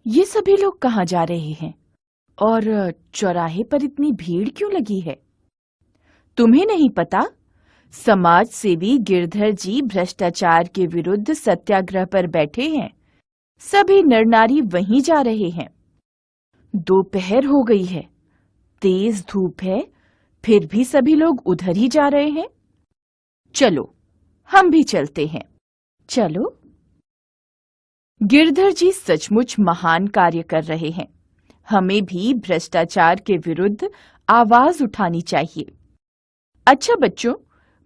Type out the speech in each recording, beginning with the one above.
ये सभी लोग कहाँ जा रहे हैं और चौराहे पर इतनी भीड़ क्यों लगी है? तुम्हें नहीं पता? समाज सेवी गिरधर जी भ्रष्टाचार के विरुद्ध सत्याग्रह पर बैठे हैं। सभी नर नारी वहीं जा रहे हैं। दोपहर हो गई है, तेज धूप है, फिर भी सभी लोग उधर ही जा रहे हैं। चलो, हम भी चलते हैं। चलो। गिरधर जी सचमुच महान कार्य कर रहे हैं। हमें भी भ्रष्टाचार के विरुद्ध आवाज उठानी चाहिए। अच्छा बच्चों,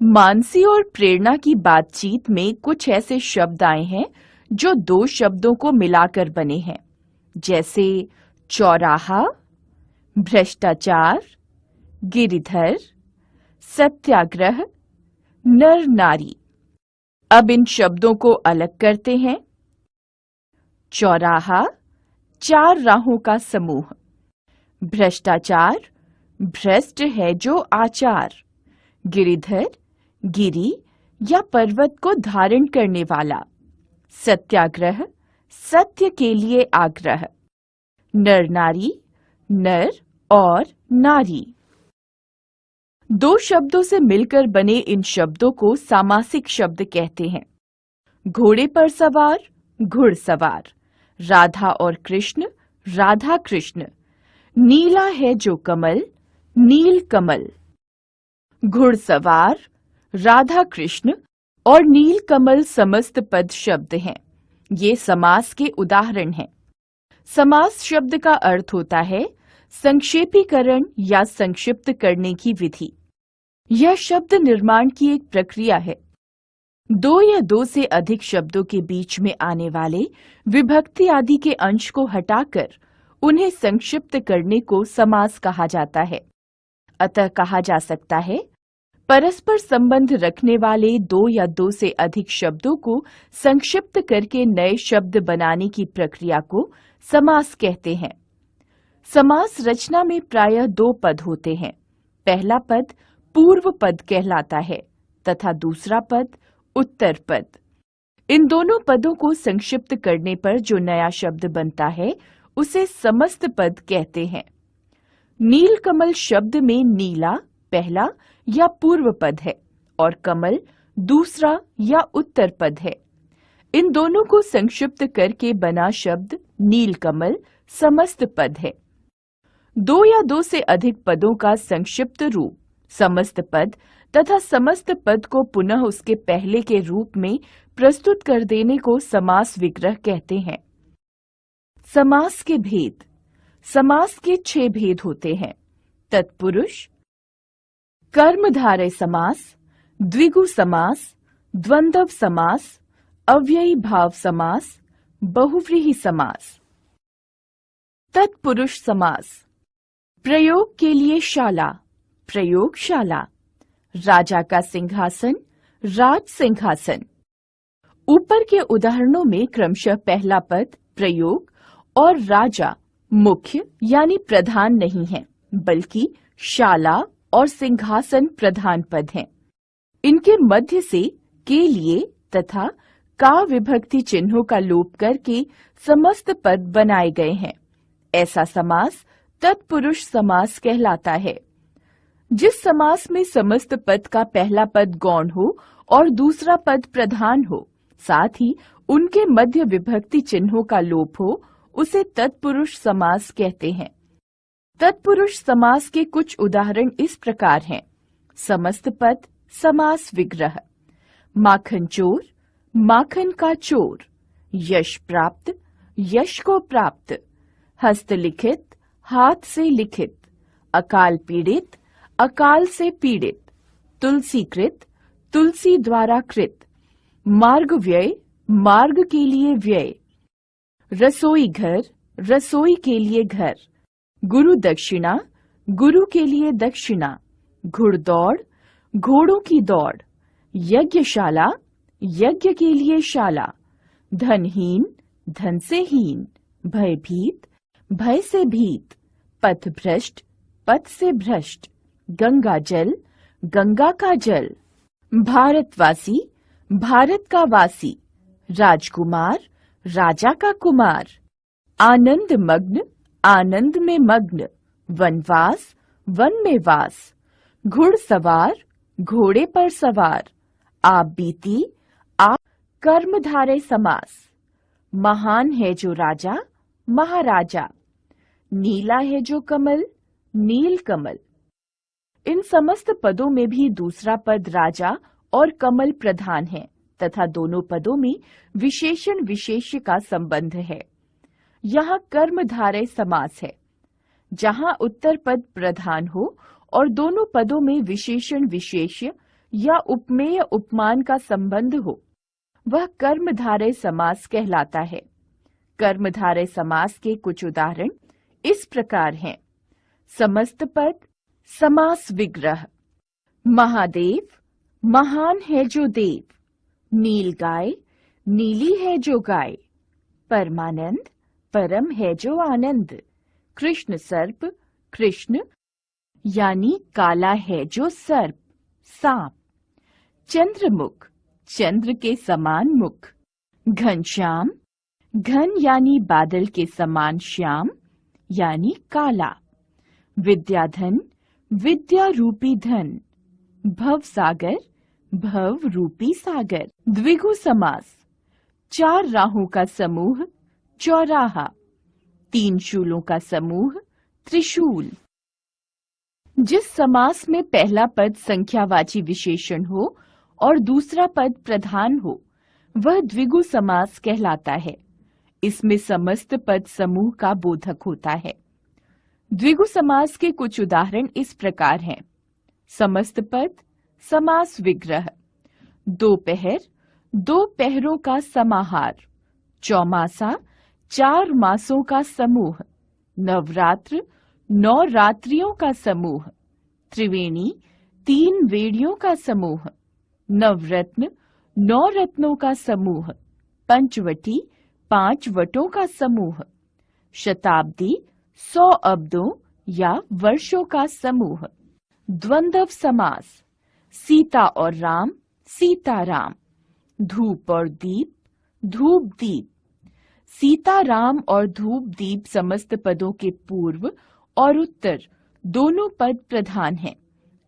मानसी और प्रेरणा की बातचीत में कुछ ऐसे शब्द आए हैं जो दो शब्दों को मिलाकर बने हैं, जैसे चौराहा, भ्रष्टाचार, गिरिधर, सत्याग्रह, नर नारी। अब इन शब्दों को अलग करते हैं। चौराहा, चार राहों का समूह। भ्रष्टाचार, भ्रष्ट है जो आचार। गिरिधर, गिरी या पर्वत को धारण करने वाला। सत्याग्रह, सत्य के लिए आग्रह। नर नारी, नर और नारी। दो शब्दों से मिलकर बने इन शब्दों को सामासिक शब्द कहते हैं। घोड़े पर सवार, घुड़सवार। राधा और कृष्ण, राधा कृष्ण। नीला है जो कमल, नील कमल। घुड़सवार, राधा कृष्ण और नील कमल समस्त पद शब्द हैं। ये समास के उदाहरण हैं। समास शब्द का अर्थ होता है संक्षेपीकरण या संक्षिप्त करने की विधि। यह शब्द निर्माण की एक प्रक्रिया है। दो या दो से अधिक शब्दों के बीच में आने वाले विभक्ति आदि के अंश को हटाकर उन्हें संक्षिप्त करने को समास कहा जाता है। अतः कहा जा सकता है, परस्पर संबंध रखने वाले दो या दो से अधिक शब्दों को संक्षिप्त करके नए शब्द बनाने की प्रक्रिया को समास कहते हैं। समास रचना में प्रायः दो पद होते हैं। पहला पद पूर्व पद कहलाता है तथा दूसरा पद उत्तर पद। इन दोनों पदों को संक्षिप्त करने पर जो नया शब्द बनता है उसे समस्त पद कहते हैं। नीलकमल शब्द में नीला पहला या पूर्व पद है और कमल दूसरा या उत्तर पद है। इन दोनों को संक्षिप्त करके बना शब्द नीलकमल समस्त पद है। दो या दो से अधिक पदों का संक्षिप्त रूप समस्त पद तथा समस्त पद को पुनः उसके पहले के रूप में प्रस्तुत कर देने को समास विग्रह कहते हैं। समास के भेद। समास के 6 भेद होते हैं। तत्पुरुष, कर्मधारय समास, द्विगु समास, द्वंद्व समास, अव्ययी भाव समास, बहुव्रीहि समास। तत्पुरुष समास। प्रयोग के लिए शाला, प्रयोगशाला। राजा का सिंहासन, राज सिंहासन। ऊपर के उदाहरणों में क्रमशः पहला पद प्रयोग और राजा मुख्य यानी प्रधान नहीं है, बल्कि शाला और सिंहासन प्रधान पद हैं। इनके मध्य से के लिए तथा का विभक्ति चिन्हों का लोप करके समस्त पद बनाए गए हैं। ऐसा समास तत्पुरुष समास कहलाता है। जिस समास में समस्त पद का पहला पद गौण हो और दूसरा पद प्रधान हो, साथ ही उनके मध्य विभक्ति चिन्हों का लोप हो, उसे तत्पुरुष समास कहते हैं। तत्पुरुष समास के कुछ उदाहरण इस प्रकार हैं। समस्त पद समास विग्रह। माखन चोर, माखन का चोर। यश प्राप्त, यश को प्राप्त। हस्तलिखित, हाथ से लिखित। अकाल पीड़ित, अकाल से पीड़ित। तुलसीकृत, तुलसी द्वारा कृत। मार्ग व्यय, मार्ग के लिए व्यय। रसोई घर, रसोई के लिए घर। गुरु दक्षिणा, गुरु के लिए दक्षिणा। घुड़दौड़, घोड़ों की दौड़। यज्ञशाला, यज्ञ के लिए शाला। धनहीन, धन से हीन। भयभीत, भय से भीत। पथभ्रष्ट, पथ से भ्रष्ट। गंगा जल, गंगा का जल। भारतवासी, भारत का वासी। राजकुमार, राजा का कुमार। आनंद मग्न, आनंद में मग्न। वनवास, वन में वास। घुड़सवार, घोड़े पर सवार। आप बीती, आप कर्मधारय समास। महान है जो राजा, महाराजा। नीला है जो कमल, नील कमल। इन समस्त पदों में भी दूसरा पद राजा और कमल प्रधान है तथा दोनों पदों में विशेषण विशेष्य का संबंध है। यहाँ कर्मधारय समास है। जहाँ उत्तर पद प्रधान हो और दोनों पदों में विशेषण विशेष्य या उपमेय उपमान का संबंध हो, वह कर्मधारय समास कहलाता है। कर्मधारय समास के कुछ उदाहरण इस प्रकार हैं। समस्त पद, समास विग्रह। महादेव, महान है जो देव। नील गाय, नीली है जो गाय। परमानंद, परम है जो आनंद। कृष्ण सर्प, कृष्ण यानी काला है जो सर्प, सांप। चंद्रमुख, चंद्र के समान मुख। घनश्याम, घन यानी बादल के समान श्याम यानी काला। विद्याधन, विद्या रूपी धन। भवसागर, भव रूपी सागर। द्विगु समास, चार राहों का समूह, चौराहा। तीन शूलों का समूह, त्रिशूल। जिस समास में पहला पद संख्यावाची विशेषण हो और दूसरा पद प्रधान हो, वह द्विगु समास कहलाता है। इसमें समस्त पद समूह का बोधक होता है। द्विगु समास के कुछ उदाहरण इस प्रकार हैं। समस्त पद, समास विग्रह। दोपहर, दो पहरों का समाहार। चौमासा, चार मासों का समूह। नवरात्र, 9 रात्रियों का समूह। त्रिवेणी, 3 वेड़ियों का समूह। नवरत्न, 9 रत्नों का समूह। पंचवटी, 5 वटों का समूह। शताब्दी, 100 अब्दों या वर्षों का समूह। द्वंद्व समास, सीता और राम, सीताराम। धूप और दीप, धूप दीप। सीता राम और धूप दीप समस्त पदों के पूर्व और उत्तर दोनों पद प्रधान हैं,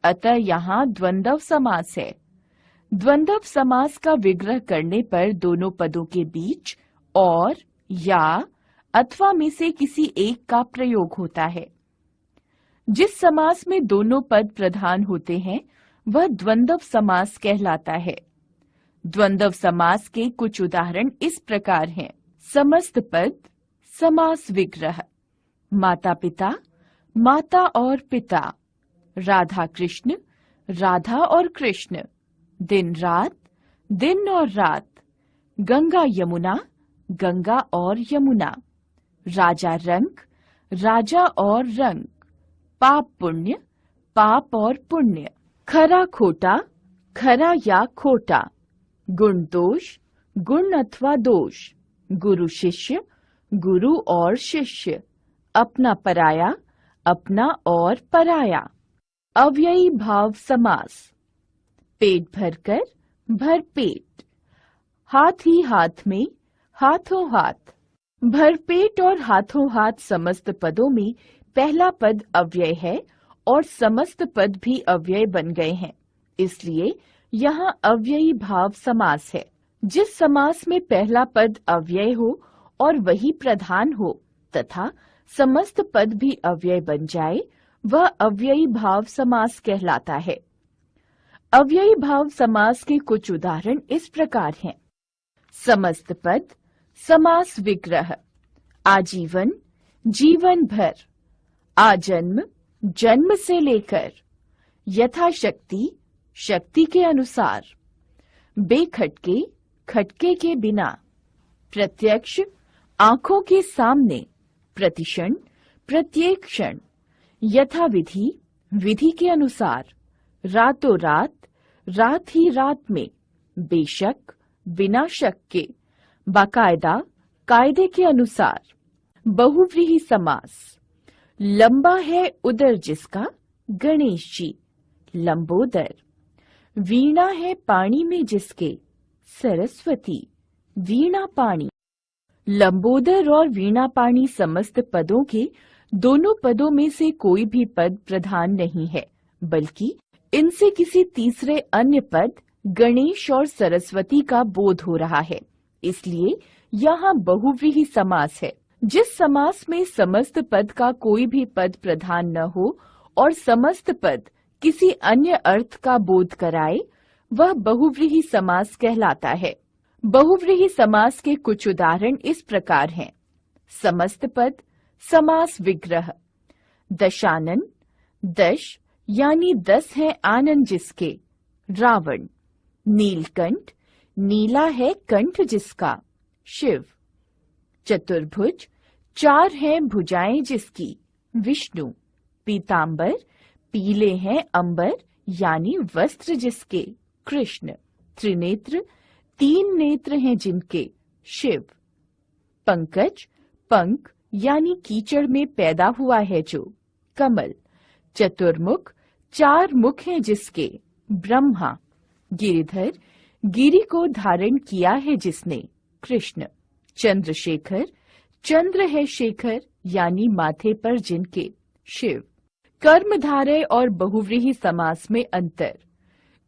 अतः यहाँ द्वंद्व समास है। द्वंद्व समास का विग्रह करने पर दोनों पदों के बीच और, या अथवा में से किसी एक का प्रयोग होता है। जिस समास में दोनों पद प्रधान होते हैं वह द्वंद्व समास कहलाता है। द्वंद्व समास के कुछ उदाहरण इस प्रकार हैं। समस्त पद, समास विग्रह। माता पिता, माता और पिता। राधा कृष्ण, राधा और कृष्ण। दिन रात, दिन और रात। गंगा यमुना, गंगा और यमुना। राजा रंग, राजा और रंग। पाप पुण्य, पाप और पुण्य। खरा खोटा, खरा या खोटा। गुण दोष, गुण अथवा दोष। गुरु शिष्य, गुरु और शिष्य। अपना पराया, अपना और पराया। अव्ययी भाव समास। पेट भरकर, भरपेट। हाथ ही हाथ में, हाथों हाथ। भरपेट और हाथों हाथ समस्त पदों में पहला पद अव्यय है और समस्त पद भी अव्यय बन गए हैं, इसलिए यहाँ अव्ययी भाव समास है। जिस समास में पहला पद अव्यय हो और वही प्रधान हो तथा समस्त पद भी अव्यय बन जाए, वह अव्ययी भाव समास कहलाता है। अव्ययी भाव समास के कुछ उदाहरण इस प्रकार हैं। समस्त पद, समास विग्रह। आजीवन, जीवन भर। आजन्म, जन्म से लेकर। यथाशक्ति, शक्ति के अनुसार। बेखटके, खटके के बिना। प्रत्यक्ष, आंखों के सामने। प्रतिक्षण, प्रत्येक क्षण। यथाविधि, विधि के अनुसार। रातों रात, रात ही रात में। बेशक, बिना शक के। बाकायदा, कायदे के अनुसार। बहुव्रीहि समास। लंबा है उदर जिसका, गणेश जी, लंबोदर। वीणा है पानी में जिसके, सरस्वती, वीणा पानी। लंबोदर और वीणापाणी समस्त पदों के दोनों पदों में से कोई भी पद प्रधान नहीं है, बल्कि इनसे किसी तीसरे अन्य पद गणेश और सरस्वती का बोध हो रहा है। इसलिए यहाँ बहुव्रीहि समास है। जिस समास में समस्त पद का कोई भी पद प्रधान न हो और समस्त पद किसी अन्य अर्थ का बोध कराए, वह बहुव्रीहि समास कहलाता है। बहुव्रीहि समास के कुछ उदाहरण इस प्रकार हैं। समस्त पद, समास विग्रह। दशानन, दश यानी 10 है आनंद जिसके, रावण। नीलकंठ, नीला है कंठ जिसका, शिव। चतुर्भुज, 4 हैं भुजाएं जिसकी, विष्णु। पीतांबर, पीले हैं अंबर यानी वस्त्र जिसके, कृष्ण। त्रिनेत्र, 3 नेत्र हैं जिनके, शिव। पंकज, पंख यानी कीचड़ में पैदा हुआ है जो, कमल। चतुर्मुख, 4 मुख हैं जिसके, ब्रह्मा। गिरिधर, गिरि को धारण किया है जिसने, कृष्ण। चंद्रशेखर, चंद्र है शेखर यानी माथे पर जिनके, शिव। कर्मधारय और बहुव्रीहि समास में अंतर।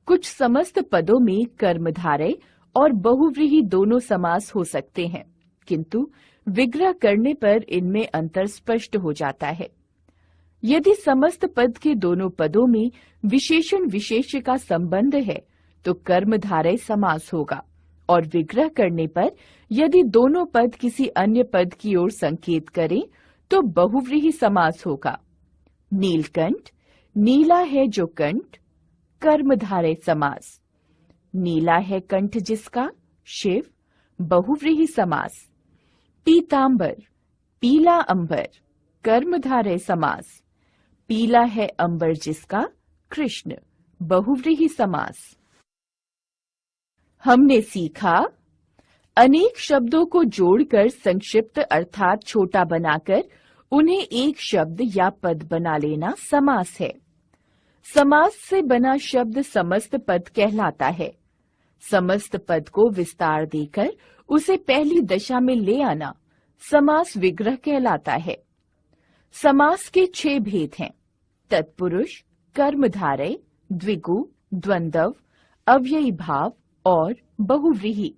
कुछ समस्त पदों में कर्मधारय और बहुव्रीहि दोनों समास हो सकते हैं, किंतु विग्रह करने पर इनमें अंतर स्पष्ट हो जाता है। यदि समस्त पद के दोनों पदों में विशेषण विशेष्य का संबंध है तो कर्मधारय समास होगा, और विग्रह करने पर यदि दोनों पद किसी अन्य पद की ओर संकेत करें तो बहुव्रीहि समास होगा। नीलकंठ, नीला है जो कंठ, कर्मधारय समास। नीला है कंठ जिसका, शिव, बहुव्रीहि समास। पीतांबर, पीला अंबर, कर्मधारय समास। पीला है अंबर जिसका, कृष्ण, बहुव्रीहि समास। हमने सीखा, अनेक शब्दों को जोड़कर संक्षिप्त अर्थात छोटा बनाकर उन्हें एक शब्द या पद बना लेना समास है। समास से बना शब्द समस्त पद कहलाता है। समस्त पद को विस्तार देकर उसे पहली दशा में ले आना समास विग्रह कहलाता है। समास के 6 भेद हैं: तत्पुरुष, कर्मधारय, द्विगु, द्वंद्व, अव्ययी भाव और बहुव्रीहि।